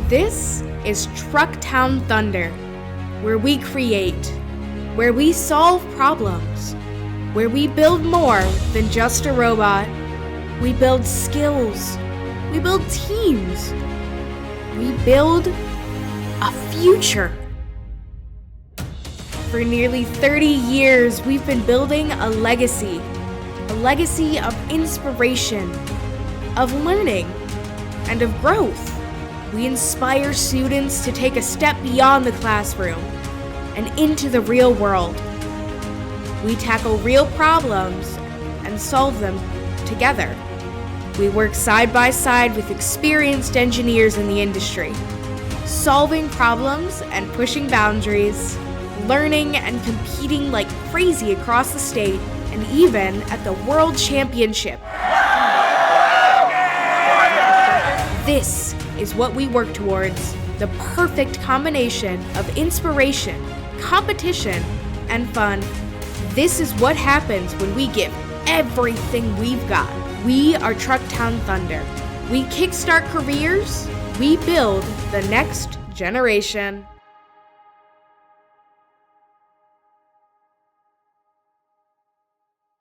This is Trucktown Thunder, where we create, where we solve problems, where we build more than just a robot. We build skills, we build teams, we build a future. For nearly 30 years, we've been building a legacy of inspiration, of learning, and of growth. We inspire students to take a step beyond the classroom and into the real world. We tackle real problems and solve them together. We work side by side with experienced engineers in the industry, solving problems and pushing boundaries, learning and competing like crazy across the state and even at the World Championship. This is what we work towards, the perfect combination of inspiration, competition, and fun. This is what happens when we give everything we've got. We are Trucktown Thunder. We kickstart careers, we build the next generation.